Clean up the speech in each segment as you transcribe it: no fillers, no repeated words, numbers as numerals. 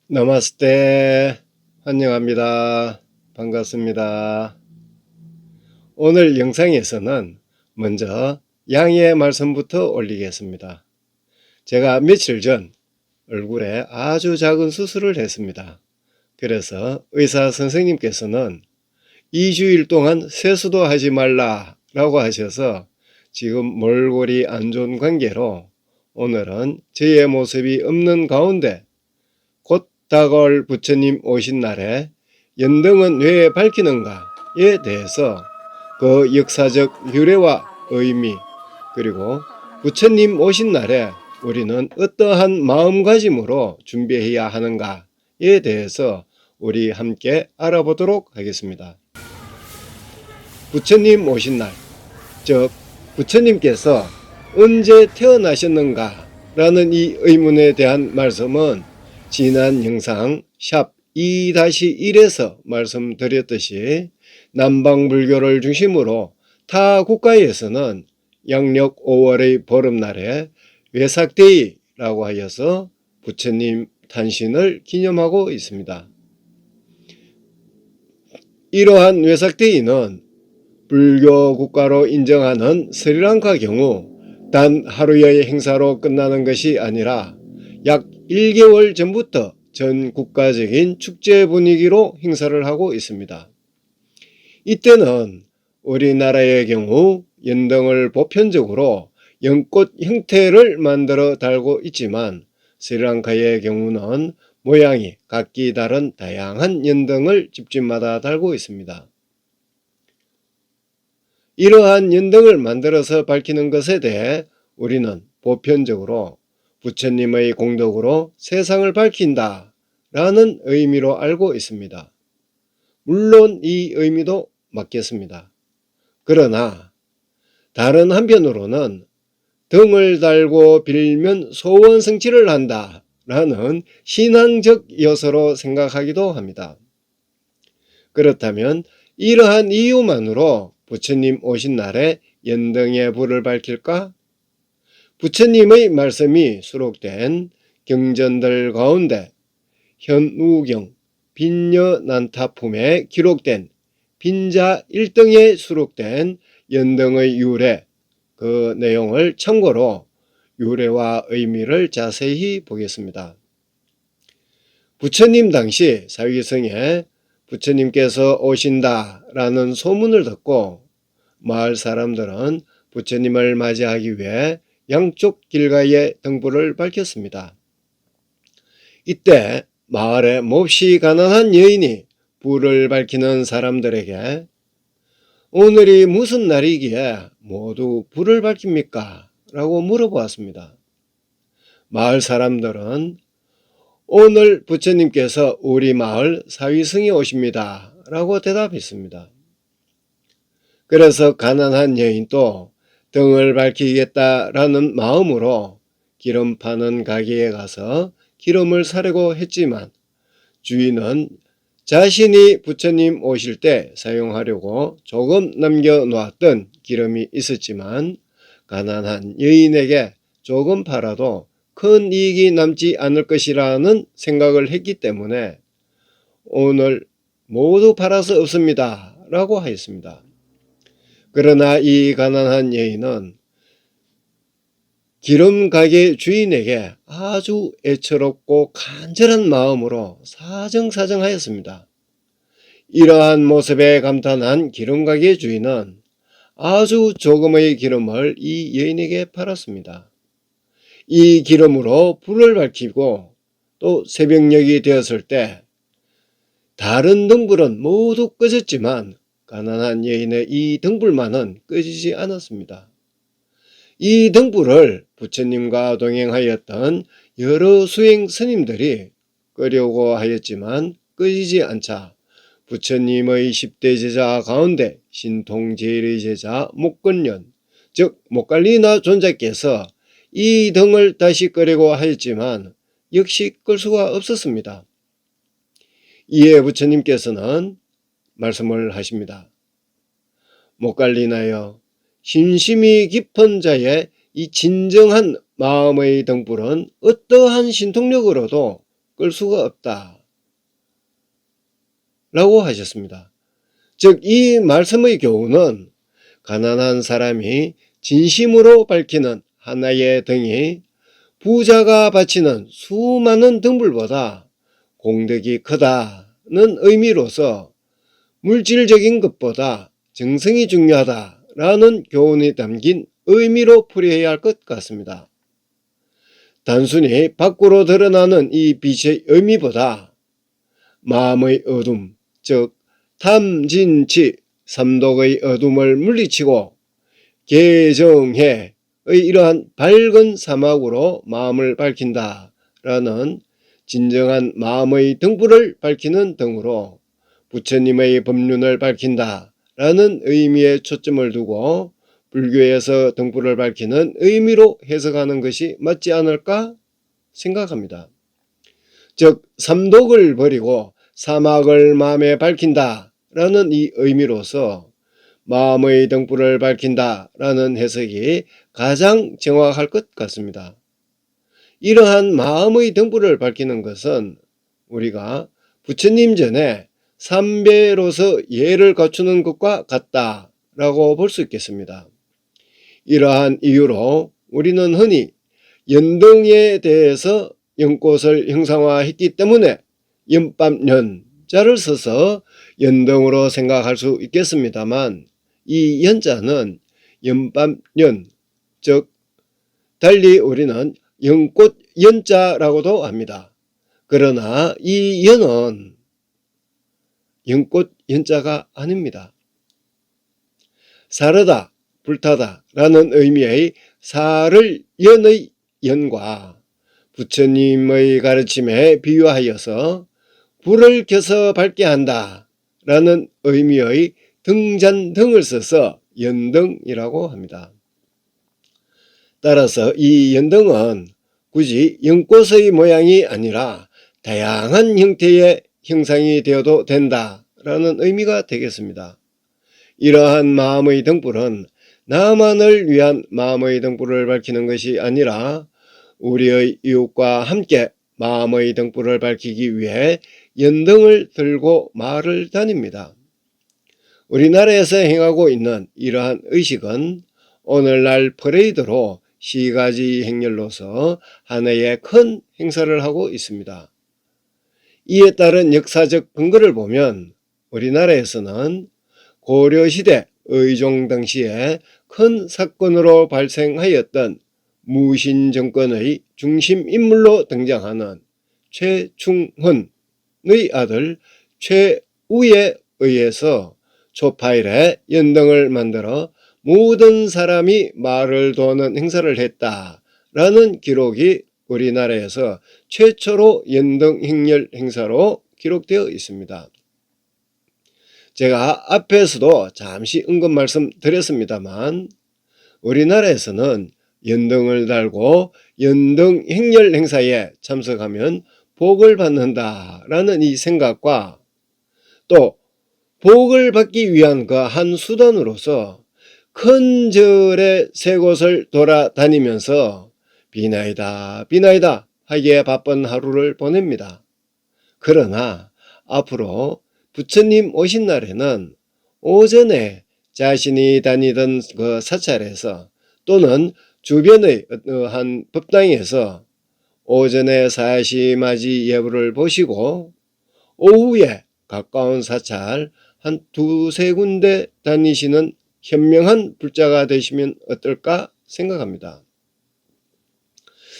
나마스테. 환영합니다. 반갑습니다. 오늘 영상에서는 먼저 양해 말씀부터 올리겠습니다. 제가 며칠 전 얼굴에 아주 작은 수술을 했습니다. 그래서 의사 선생님께서는 2주일 동안 세수도 하지 말라 라고 하셔서 지금 몰골이 안 좋은 관계로 오늘은 저의 모습이 없는 가운데 곧 다가올 부처님 오신 날에 연등은 왜 밝히는가에 대해서 그 역사적 유래와 의미, 그리고 부처님 오신 날에 우리는 어떠한 마음가짐으로 준비해야 하는가에 대해서 우리 함께 알아보도록 하겠습니다. 부처님 오신 날, 즉 부처님께서 언제 태어나셨는가 라는 이 의문에 대한 말씀은 지난 영상 샵 2-1에서 말씀드렸듯이 남방불교를 중심으로 타 국가에서는 양력 5월의 보름날에 외삭데이라고 하여서 부처님 탄신을 기념하고 있습니다. 이러한 외삭데이는 불교 국가로 인정하는 스리랑카 경우 단 하루의 행사로 끝나는 것이 아니라 약 1개월 전부터 전 국가적인 축제 분위기로 행사를 하고 있습니다. 이때는 우리나라의 경우 연등을 보편적으로 연꽃 형태를 만들어 달고 있지만 스리랑카의 경우는 모양이 각기 다른 다양한 연등을 집집마다 달고 있습니다. 이러한 연등을 만들어서 밝히는 것에 대해 우리는 보편적으로 부처님의 공덕으로 세상을 밝힌다 라는 의미로 알고 있습니다. 물론 이 의미도 맞겠습니다. 그러나 다른 한편으로는 등을 달고 빌면 소원 성취를 한다 라는 신앙적 요소로 생각하기도 합니다. 그렇다면 이러한 이유만으로 부처님 오신 날에 연등의 불을 밝힐까? 부처님의 말씀이 수록된 경전들 가운데 현우경 빈녀난타품에 기록된 빈자 1등에 수록된 연등의 유래, 그 내용을 참고로 유래와 의미를 자세히 보겠습니다. 부처님 당시 사위성에 부처님께서 오신다라는 소문을 듣고 마을 사람들은 부처님을 맞이하기 위해 양쪽 길가에 등불을 밝혔습니다. 이때 마을에 몹시 가난한 여인이 불을 밝히는 사람들에게 오늘이 무슨 날이기에 모두 불을 밝힙니까? 라고 물어보았습니다. 마을 사람들은 오늘 부처님께서 우리 마을 사위성에 오십니다 라고 대답했습니다. 그래서 가난한 여인도 등을 밝히겠다라는 마음으로 기름 파는 가게에 가서 기름을 사려고 했지만 주인은 자신이 부처님 오실 때 사용하려고 조금 남겨놓았던 기름이 있었지만 가난한 여인에게 조금 팔아도 큰 이익이 남지 않을 것이라는 생각을 했기 때문에 오늘 모두 팔아서 없습니다 라고 하였습니다. 그러나 이 가난한 여인은 기름 가게 주인에게 아주 애처롭고 간절한 마음으로 사정사정하였습니다. 이러한 모습에 감탄한 기름 가게 주인은 아주 조금의 기름을 이 여인에게 팔았습니다. 이 기름으로 불을 밝히고 또 새벽녘이 되었을 때 다른 등불은 모두 꺼졌지만 가난한 여인의 이 등불만은 꺼지지 않았습니다. 이 등불을 부처님과 동행하였던 여러 수행 스님들이 끄려고 하였지만 꺼지지 않자 부처님의 10대 제자 가운데 신통 제1의 제자 목건련, 즉 목갈리나 존자께서 이 등을 다시 끄려고 하였지만 역시 끌 수가 없었습니다. 이에 부처님께서는 말씀을 하십니다. 목갈리나여, 심심이 깊은 자의 이 진정한 마음의 등불은 어떠한 신통력으로도 끌 수가 없다 라고 하셨습니다. 즉 이 말씀의 교훈은 가난한 사람이 진심으로 밝히는 하나의 등이 부자가 바치는 수많은 등불보다 공덕이 크다는 의미로서 물질적인 것보다 정성이 중요하다라는 교훈이 담긴 의미로 풀이해야 할 것 같습니다. 단순히 밖으로 드러나는 이 빛의 의미보다 마음의 어둠, 즉 탐진치, 삼독의 어둠을 물리치고 개정해의 이러한 밝은 사막으로 마음을 밝힌다라는 진정한 마음의 등불을 밝히는 등으로 부처님의 법륜을 밝힌다라는 의미에 초점을 두고 불교에서 등불을 밝히는 의미로 해석하는 것이 맞지 않을까 생각합니다. 즉 삼독을 버리고 사막을 마음에 밝힌다라는 이 의미로서 마음의 등불을 밝힌다라는 해석이 가장 정확할 것 같습니다. 이러한 마음의 등불을 밝히는 것은 우리가 부처님 전에 삼배로서 예를 갖추는 것과 같다라고 볼 수 있겠습니다. 이러한 이유로 우리는 흔히 연등에 대해서 연꽃을 형상화했기 때문에 연밤연자를 써서 연등으로 생각할 수 있겠습니다만 이 연자는 연밤연, 즉 달리 우리는 연꽃 연자라고도 합니다. 그러나 이 연은 연꽃 연자가 아닙니다. 사르다, 불타다 라는 의미의 사를 연의 연과 부처님의 가르침에 비유하여서 불을 켜서 밝게 한다 라는 의미의 등잔등을 써서 연등이라고 합니다. 따라서 이 연등은 굳이 연꽃의 모양이 아니라 다양한 형태의 형상이 되어도 된다라는 의미가 되겠습니다. 이러한 마음의 등불은 나만을 위한 마음의 등불을 밝히는 것이 아니라 우리의 이웃과 함께 마음의 등불을 밝히기 위해 연등을 들고 마을을 다닙니다. 우리나라에서 행하고 있는 이러한 의식은 오늘날 퍼레이드로 시가지 행렬로서 하나의 큰 행사를 하고 있습니다. 이에 따른 역사적 근거를 보면 우리나라에서는 고려시대 의종 당시에 큰 사건으로 발생하였던 무신정권의 중심인물로 등장하는 최충헌의 아들 최우에 의해서 초파일에 연등을 만들어 모든 사람이 말을 도는 행사를 했다라는 기록이 우리나라에서 최초로 연등 행렬 행사로 기록되어 있습니다. 제가 앞에서도 잠시 언급 말씀드렸습니다만 우리나라에서는 연등을 달고 연등 행렬 행사에 참석하면 복을 받는다라는 이 생각과 또 복을 받기 위한 그 한 수단으로서 큰 절의 세 곳을 돌아다니면서 비나이다 비나이다 하기에 바쁜 하루를 보냅니다. 그러나 앞으로 부처님 오신 날에는 오전에 자신이 다니던 그 사찰에서 또는 주변의 한 법당에서 오전에 사시맞이 예불을 보시고 오후에 가까운 사찰 한 두세 군데 다니시는 현명한 불자가 되시면 어떨까 생각합니다.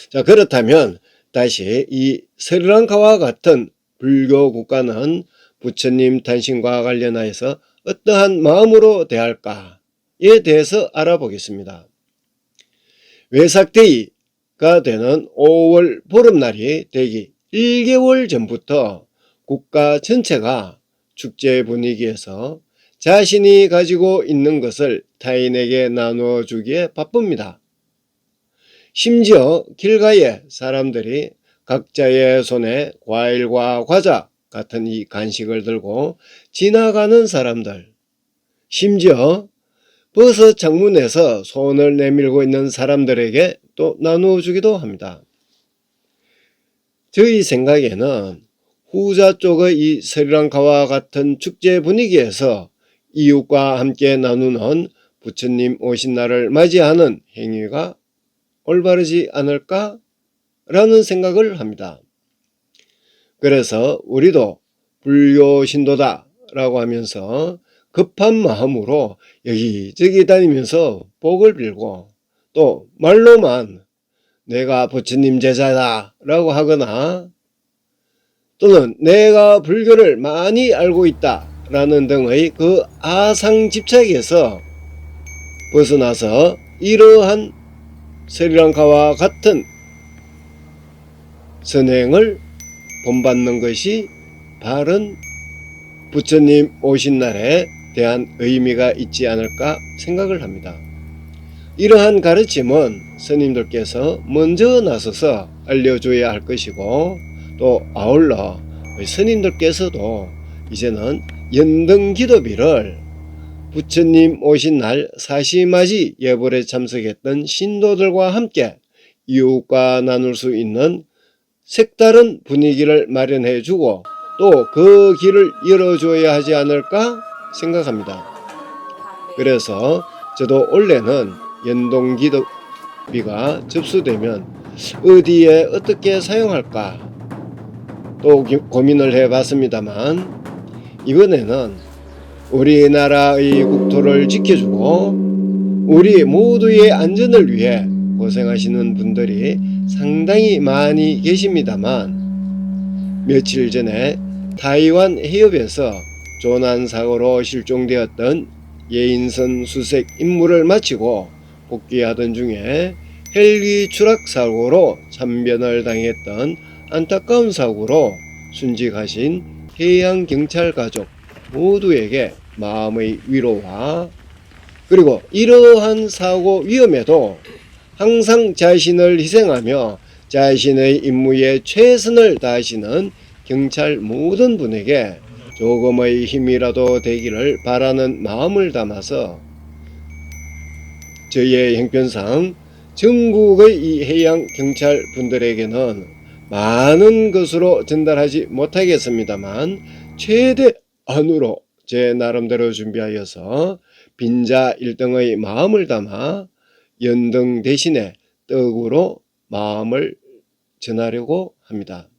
자, 그렇다면 다시 이 스리랑카와 같은 불교 국가는 부처님 탄신과 관련하여서 어떠한 마음으로 대할까에 대해서 알아보겠습니다. 외삭데이가 되는 5월 보름날이 되기 1개월 전부터 국가 전체가 축제 분위기에서 자신이 가지고 있는 것을 타인에게 나누어 주기에 바쁩니다. 심지어 길가에 사람들이 각자의 손에 과일과 과자 같은 이 간식을 들고 지나가는 사람들, 심지어 버스 창문에서 손을 내밀고 있는 사람들에게 또 나누어 주기도 합니다. 저희 생각에는 후자 쪽의 이 스리랑카와 같은 축제 분위기에서 이웃과 함께 나누는 부처님 오신 날을 맞이하는 행위가 올바르지 않을까? 라는 생각을 합니다. 그래서 우리도 불교 신도다 라고 하면서 급한 마음으로 여기저기 다니면서 복을 빌고 또 말로만 내가 부처님 제자다 라고 하거나 또는 내가 불교를 많이 알고 있다 라는 등의 그 아상 집착에서 벗어나서 이러한 스리랑카와 같은 선행을 본받는 것이 바른 부처님 오신 날에 대한 의미가 있지 않을까 생각을 합니다. 이러한 가르침은 스님들께서 먼저 나서서 알려줘야 할 것이고 또 아울러 스님들께서도 이제는 연등기도비를 부처님 오신 날 사시맞이 예불에 참석했던 신도들과 함께 이웃과 나눌 수 있는 색다른 분위기를 마련해주고 또 그 길을 열어줘야 하지 않을까 생각합니다. 그래서 저도 원래는 연동기도비가 접수되면 어디에 어떻게 사용할까 또 고민을 해봤습니다만 이번에는 우리나라의 국토를 지켜주고 우리 모두의 안전을 위해 고생하시는 분들이 상당히 많이 계십니다만 며칠 전에 타이완 해협에서 조난사고로 실종되었던 예인선 수색 임무를 마치고 복귀하던 중에 헬기 추락 사고로 참변을 당했던 안타까운 사고로 순직하신 해양경찰 가족 모두에게 마음의 위로와 그리고 이러한 사고 위험에도 항상 자신을 희생하며 자신의 임무에 최선을 다하시는 경찰 모든 분에게 조금의 힘이라도 되기를 바라는 마음을 담아서 저희의 형편상 전국의 이 해양 경찰 분들에게는 많은 것으로 전달하지 못하겠습니다만 최대한으로 제 나름대로 준비하여서 빈자 1등의 마음을 담아 연등 대신에 떡으로 마음을 전하려고 합니다.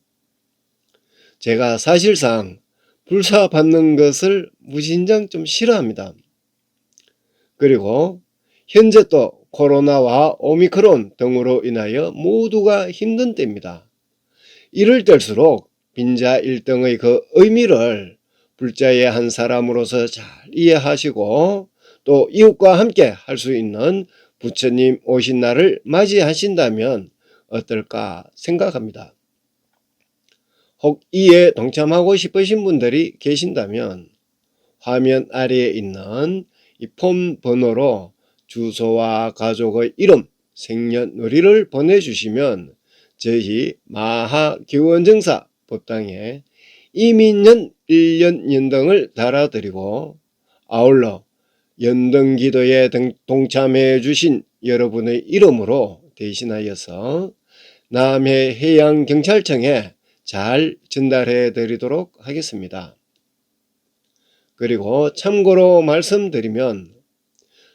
제가 사실상 불사 받는 것을 무진장 좀 싫어합니다. 그리고 현재 또 코로나와 오미크론 등으로 인하여 모두가 힘든 때입니다. 이럴 때일수록 빈자 1등의 그 의미를 불자의 한 사람으로서 잘 이해하시고 또 이웃과 함께 할 수 있는 부처님 오신 날을 맞이하신다면 어떨까 생각합니다. 혹 이에 동참하고 싶으신 분들이 계신다면 화면 아래에 있는 이 폰 번호로 주소와 가족의 이름, 생년월일을 보내주시면 저희 마하기원정사 법당에 이민년 1년 연등을 달아드리고 아울러 연등기도에 동참해 주신 여러분의 이름으로 대신하여서 남해 해양경찰청에 잘 전달해 드리도록 하겠습니다. 그리고 참고로 말씀드리면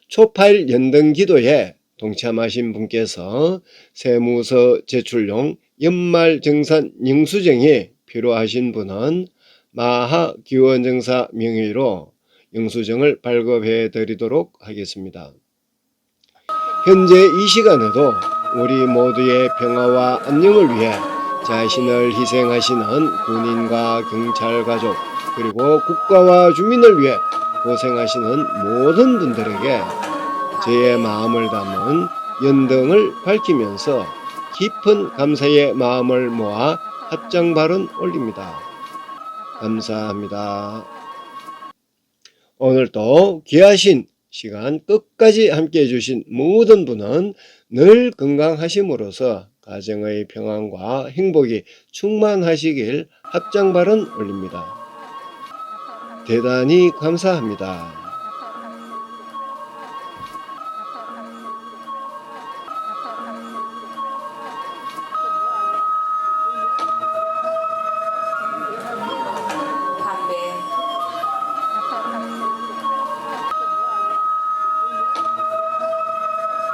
초파일 연등기도에 동참하신 분께서 세무서 제출용 연말정산 영수증이 필요하신 분은 마하기원정사 명의로 영수증을 발급해 드리도록 하겠습니다. 현재 이 시간에도 우리 모두의 평화와 안녕을 위해 자신을 희생하시는 군인과 경찰 가족 그리고 국가와 주민을 위해 고생하시는 모든 분들에게 제 마음을 담은 연등을 밝히면서 깊은 감사의 마음을 모아 합장발언 올립니다. 감사합니다. 오늘도 귀하신 시간 끝까지 함께해 주신 모든 분은 늘 건강하심으로써 가정의 평안과 행복이 충만하시길 합장발언 올립니다. 대단히 감사합니다.